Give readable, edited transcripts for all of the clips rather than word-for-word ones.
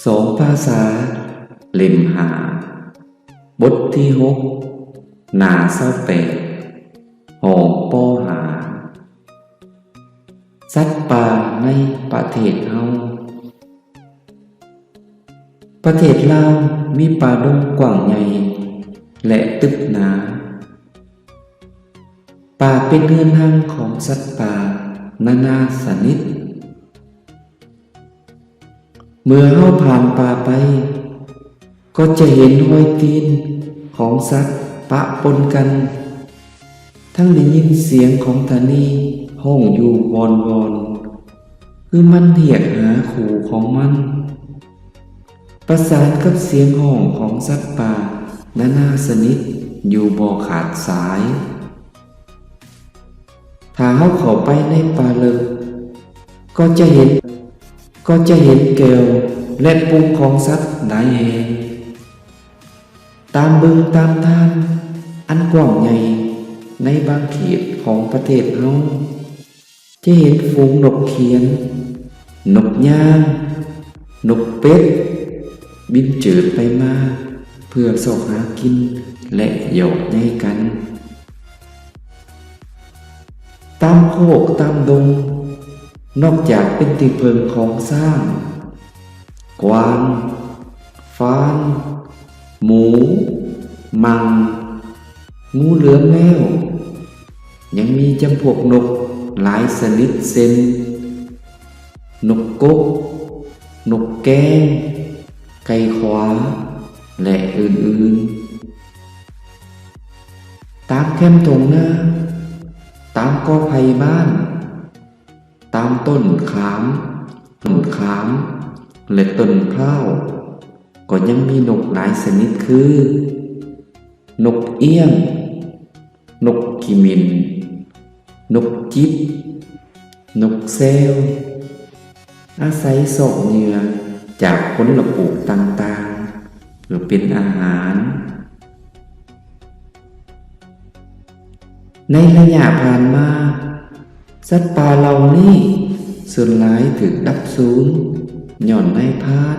สองภาษาเล่มหาบทที่หกหนาเศร้าแปดหอป้อหาสัตว์ป่าในประเทศเฮาประเทศลาวมีป่าดงกว้างใหญ่และตึกหนาป่าเป็นเรือนรังของสัตว์ป่านานาชนิดเมื่อเฮาผ่านป่าไปก็จะเห็นรอยตีนของสัตว์ปะปนกันทั้งได้ยินเสียงของธนีห้องอยู่วอนคือมันเรียกหาขู่ของมันประสานกับเสียงห้องของสัตว์ป่านานาชนิดอยู่บ่ขาดสายถ้าเฮาเข้าไปในป่าลึกก็จะเห็นแก้วและปุงของสัตว์หลายแห่งตามบึงตามทานอันกว้างใหญ่ในบางเขตของประเทศเฮาจะเห็นฝูงนกเขียนนกย่างนกเป็ดบินเจิดไปมาเพื่อเสาะหากินและหยอกใยกันตามโคกตามดงนอกจากเป็นที่เพิงของสร้างกวางฟ้านหมูมังงูเหลือมแมวยังมีจำพวกนกหลายชนิดเช่นนกกกนกแก้วไก่ขวาและอื่นๆตามแคมป์ทงนาตามกอไผ่บ้านตามต้นขามและต้นพร้าวก็ยังมีนกหลายชนิดคือนกเอี้ยงนกกิมินนกจิบนกแซวอาศัยเสาะเหยื่อจากผลปลูกต่างๆเพื่อเป็นอาหารในระยะผ่านมาสัตว์ป่าเหล่านี้ส่วนหลายถูกดับสูญย่อนนายพราน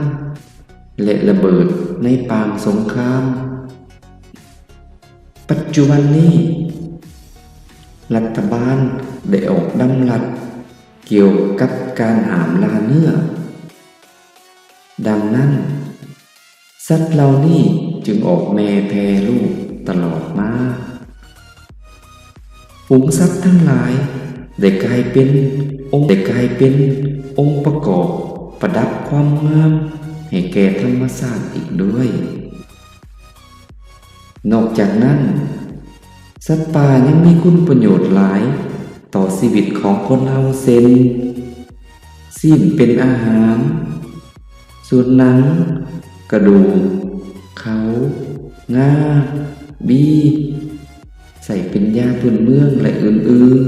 และระเบิดในปางสงครามปัจจุบันนี้รัฐบาลได้ออกดำรัสเกี่ยวกับการหามล่าเนื้อดังนั้นสัตว์เหล่านี้จึงออกแม่แพร่ลูกตลอดมาฝูงสัตว์ทั้งหลายได้กลายเป็นองค์ประกอบประดับความงามให้แก่ธรรมชาติอีกด้วยนอกจากนั้นสัตว์ป่ายังมีคุณประโยชน์หลายต่อชีวิตของคนเฮาเช่นซีนเป็นอาหารส่วนหนังกระดูกเขางาบีใส่เป็นยาพื้นเมืองและอื่น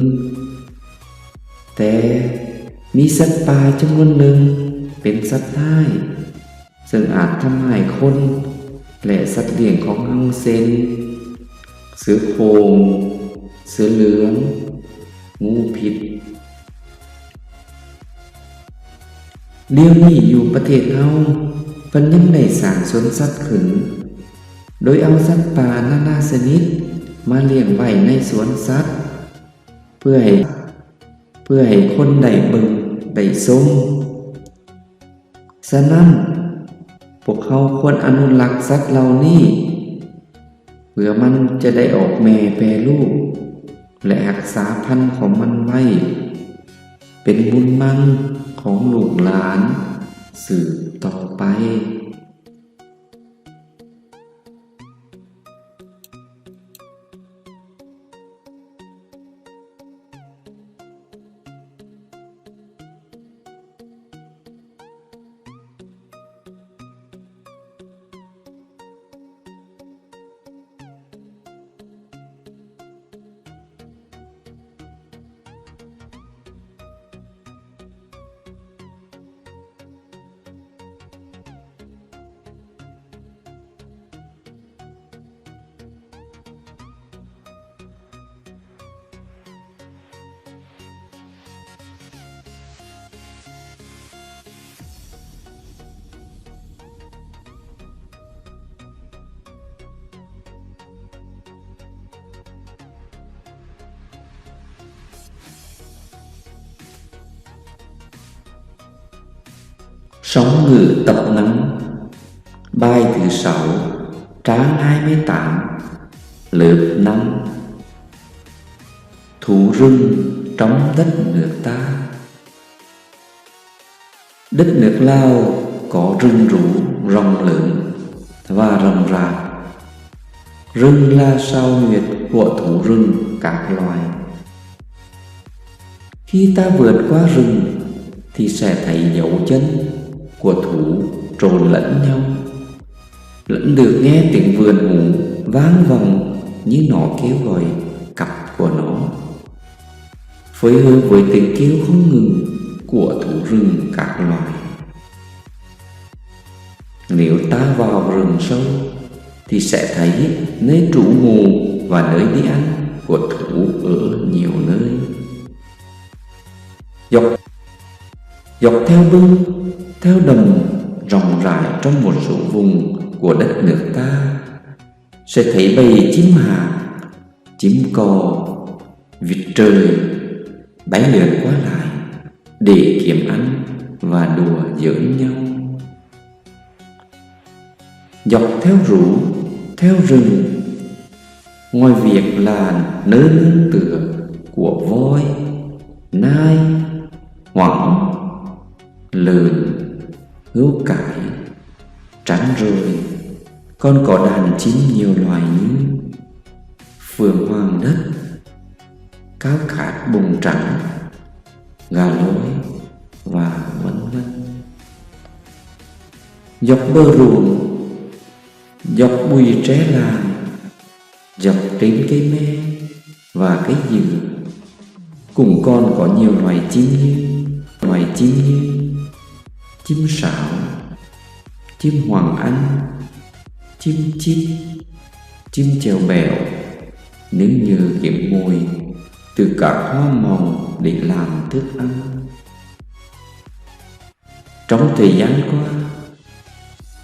ๆแต่มีสัตว์ป่าจำนวนหนึ่งเป็นสัตว์ร้ายซึ่งอาจทำให้คนและสัตว์เลี้ยงของเฮาเช่นเสือโคร่งเสือเหลืองงูพิษเดี๋ยวนี้อยู่ประเทศเฮาเพิ่นยังได้สร้างสวนสัตว์ขึ้นโดยเอาสัตว์ป่านานาชนิดมาเลี้ยงไว้ในสวนสัตว์เพื่อให้คนได้เบิ่งได้ชมฉะนั้นพวกเขาควรอนุรักษ์สัตว์เหล่านี้เพื่อมันจะได้ออกแม่แพร่ลูกและรักษาพันธุ์ของมันไว้เป็นบุญมั่งของลูกหลานสืบต่อไป Sóng ngự tập 5. Bài thứ 6, trang 28, lớp 5. Thú rừng trong đất nước ta. Đất nước Lào có rừng rú rộng lớn và rậm rạp. Rừng là sao huyệt của thú rừng các loài. Khi ta vượt qua rừng thì sẽ thấy dấu chân của thú trộn lẫn nhau, lẫn được nghe tiếng vườn hú vang vọng như nó kêu gọi cặp của nó, phối hợp với tiếng kêu không ngừng của thú rừng các loài. Nếu ta vào rừng sâu thì sẽ thấy nơi trú ngụ và nơi đi ăn của thú ở nhiều nơi. Dọc theo bưng, theo đầm rộng rãi trong một số vùng của đất nước ta sẽ thấy bầy chim hạc, chim cò, vịt trời bay lượn qua lại để kiếm ăn và đùa giỡn nhau. Dọc theo rú, theo rừng, ngoài việc là nơi nương tựa của voi, nai, hoỏng, lợn, hươu cải, trắng rơi, còn có đàn chim nhiều loài như phượng hoàng đất, cao khát bùng trắng, gà lối và vân vân. Dọc bờ ruộng, dọc bụi tre làng, dọc trên cây me và cây dừa cũng còn có nhiều loài chim như chim sáo, chim hoàng anh, chim chít, chim chèo bèo, nếm nhờ kiếm mồi từ các hoa màu để làm thức ăn. Trong thời gian qua,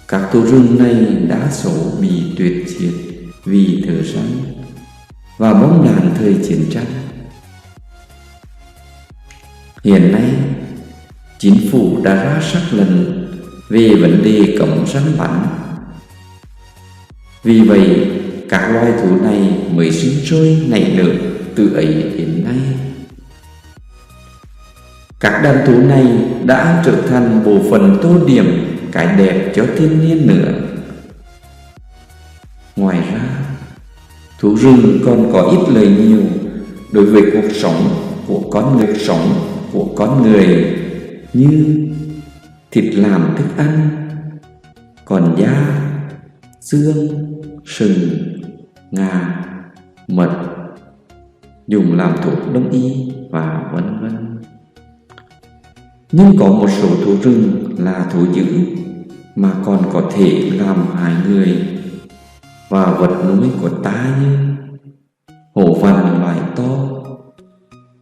các thú rừng này đa số bị tuyệt diệt vì thợ săn và bom đạn thời chiến tranh. Hiện nay, chính phủ đã ra sắc lệnh về vấn đề cấm săn bắn. Vì vậy, các loài thú này mới sinh sôi nảy nở từ ấy đến nay. Các đàn thú này đã trở thành bộ phận tô điểm cái đẹp cho thiên nhiên nữa. Ngoài ra, thú rừng còn có ít lợi nhiều đối với cuộc sống của con người như thịt làm thức ăn, còn da, xương, sừng, ngà, mật dùng làm thuốc đông y và vân vân. Nhưng có một số thú rừng là thú dữ mà còn có thể làm hại người và vật nuôi của ta như hổ vàng loài to,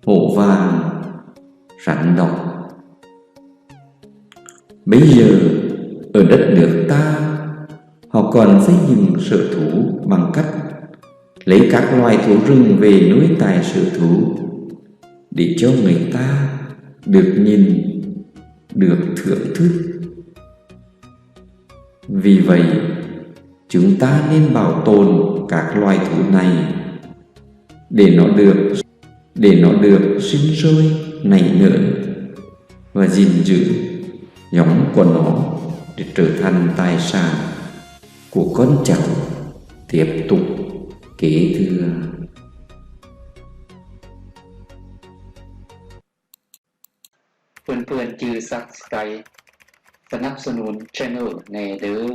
hổ vàng, rắn độc. Bây giờ ở đất nước ta, họ còn xây dựng sở thú bằng cách lấy các loài thú rừng về nuôi tại sở thú để cho người ta được nhìn, được thưởng thức. Vì vậy, chúng ta nên bảo tồn các loài thú này để nó được sinh sôi nảy nở và gìn giữ giống của nó để trở thành tài sản của con cháu tiếp tục kế thừa. พื่อนๆ subscribe สนับสนุน channel แน่เด้อ